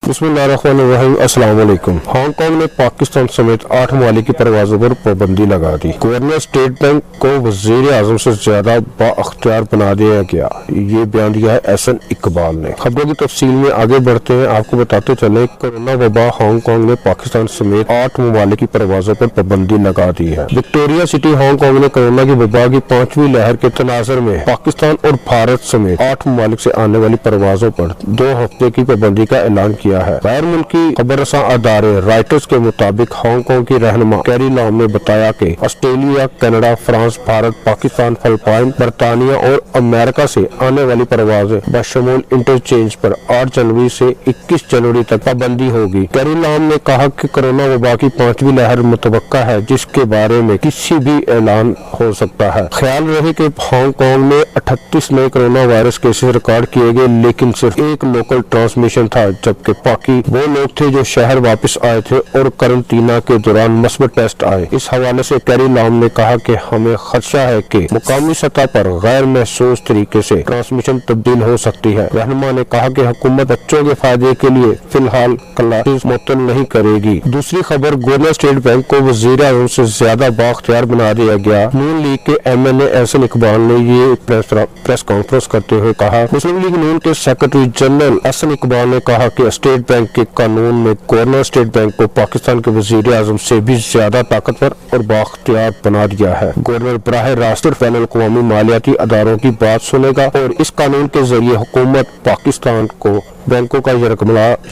بسم اللہ الرحمن الرحیم۔ السلام علیکم۔ ہانگ کانگ نے پاکستان سمیت 8 ممالک کی پروازوں پر پابندی لگا دی۔ گورنرسٹیٹ بینک کو وزیراعظم سے زیادہ بااختیار بنا دیا گیا، یہ بیان دیا ہے اقبال نے۔ خبروں کی تفصیل میں آگے بڑھتے ہیں۔ آپ کو بتاتے چلیں کورونا وبا ہانگ کانگ نے پاکستان سمیت 8 ممالک کی پروازوں پر پابندی لگا دی ہے۔ وکٹوریہ سٹی ہانگ کانگ نے کورونا کی وبا کی 5ویں لہر کے تناظر میں پاکستان اور بھارت سمیت 8 ممالک سے آنے والی پروازوں پر 2 ہفتے کی پابندی کا اعلان کیا ہے۔ غیر ملکی خبر رساں ادارے رائٹرز کے مطابق ہانگ کانگ کی رہنما کیری لام نے بتایا کہ Australia, Canada, France, Bharat, Pakistan, Philippines, برطانیہ اور امریکہ سے آنے والی پروازیں بشمول انٹرچینج پر 8 جنوری سے 21 جنوری تک پابندی ہوگی۔ کیری لام نے کہا کہ کورونا وبا کی 5ویں لہر متوقع ہے، جس کے بارے میں کسی بھی اعلان ہو سکتا ہے۔ خیال رہے کہ ہانگ کانگ میں 38 نئے کورونا وائرس کیسز ریکارڈ کیے گئے، لیکن صرف 1 لوکل ٹرانسمیشن تھا، جبکہ باقی وہ لوگ تھے جو شہر واپس آئے تھے اور قرنطینہ کے دوران مثبت ٹیسٹ آئے۔ اس حوالے سے کیری لام نے کہا کہ ہمیں خدشہ ہے کہ مقامی سطح پر غیر محسوس طریقے سے ٹرانسمیشن تبدیل ہو سکتی ہے۔ رہنما نے کہا کہ حکومت بچوں کے فائدے کے لیے فی الحال کلاسز معطل نہیں کرے گی۔ دوسری خبر، گورنرسٹیٹ بینک کو وزیراعظم سے زیادہ بااختیار بنا دیا گیا۔ نون لیگ کے ایم این اے اقبال نے یہ پریس کانفرنس کرتے ہوئے کہا۔ مسلم لیگ نون کے سیکرٹری جنرل اقبال نے کہا کہ اسٹیٹ بینک کے قانون میں گورنرسٹیٹ بینک کو پاکستان کے وزیر اعظم سے بھی زیادہ طاقتور اور بااختیار بنا دیا ہے۔ گورنر براہ راست بین الاقوامی مالیاتی اداروں کی بات سنے گا اور اس قانون کے ذریعے حکومت پاکستان کو بینکوں کا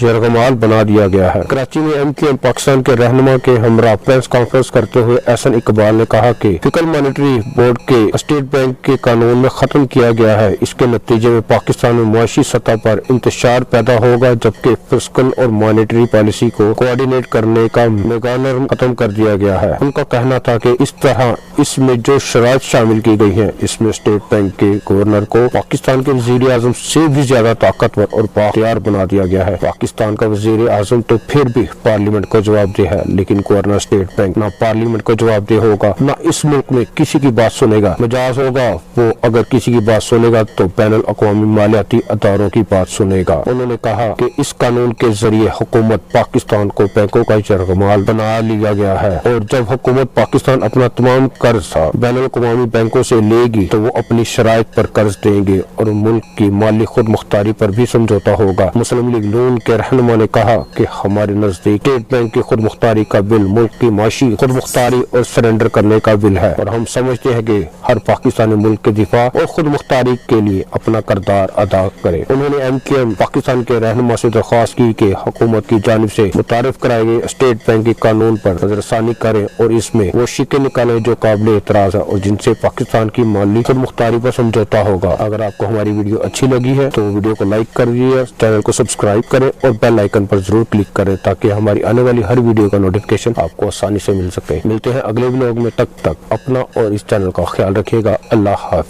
یرغمال بنا دیا گیا ہے۔ کراچی میں MQM پاکستان کے رہنما کے ہمراہ پریس کانفرنس کرتے ہوئے اقبال نے کہا کہ فسکل مانیٹری بورڈ کے اسٹیٹ بینک کے قانون میں ختم کیا گیا ہے۔ اس کے نتیجے میں پاکستان میں معاشی سطح پر انتشار پیدا ہوگا، جبکہ فسکل اور مانیٹری پالیسی کو کوآرڈینیٹ کرنے کا میکانزم ختم کر دیا گیا ہے۔ ان کا کہنا تھا کہ اس طرح اس میں جو شرائط شامل کی گئی ہیں، اس میں اسٹیٹ بینک کے گورنر کو پاکستان کے وزیر اعظم سے بھی زیادہ طاقتور اور بااختیار بنا دیا گیا ہے۔ پاکستان کا وزیر اعظم تو پھر بھی پارلیمنٹ کو جواب دہ ہے، لیکن گورنر اسٹیٹ بینک نہ پارلیمنٹ کو جواب دہ ہوگا، نہ اس ملک میں کسی کی بات سنے گا۔ مجاز ہوگا وہ اگر کسی کی بات سنے گا تو بین الاقوامی مالیاتی اداروں کی بات سنے گا۔ انہوں نے کہا کہ اس قانون کے ذریعے حکومت پاکستان کو بینکوں کا یرغمال بنا لیا گیا ہے، اور جب حکومت پاکستان اپنا تمام قرض بین الاقوامی بینکوں سے لے گی تو وہ اپنی شرائط پر قرض دیں گے اور ملک کی مالی خود مختاری پر بھی سمجھوتا ہوگا۔ مسلم لیگ نون کے رہنما نے کہا کہ ہمارے نزدیک اسٹیٹ بینک کی خود مختاری کا بل ملک کی معاشی خود مختاری اور سرنڈر کرنے کا بل ہے، اور ہم سمجھتے ہیں کہ ہر پاکستانی ملک کے دفاع اور خود مختاری کے لیے اپنا کردار ادا کرے۔ انہوں نے MQM پاکستان کے رہنما سے درخواست کی کہ حکومت کی جانب سے متعارف کرائے گئے اسٹیٹ بینک کے قانون پر نظر ثانی کریں اور اس میں وہ شکیں نکالیں جو قابل اعتراض ہے اور جن سے پاکستان کی مالی خود مختاری پر سمجھوتا ہوگا۔ اگر آپ کو ہماری ویڈیو اچھی لگی ہے تو ویڈیو کو لائک کر دیجیے، چینل کو سبسکرائب کریں اور بیل آئیکن پر ضرور کلک کریں تاکہ ہماری آنے والی ہر ویڈیو کا نوٹیفکیشن آپ کو آسانی سے مل سکے۔ ملتے ہیں اگلے ولاگ میں، تب تک اپنا اور اس چینل کا خیال رکھیے گا۔ اللہ حافظ۔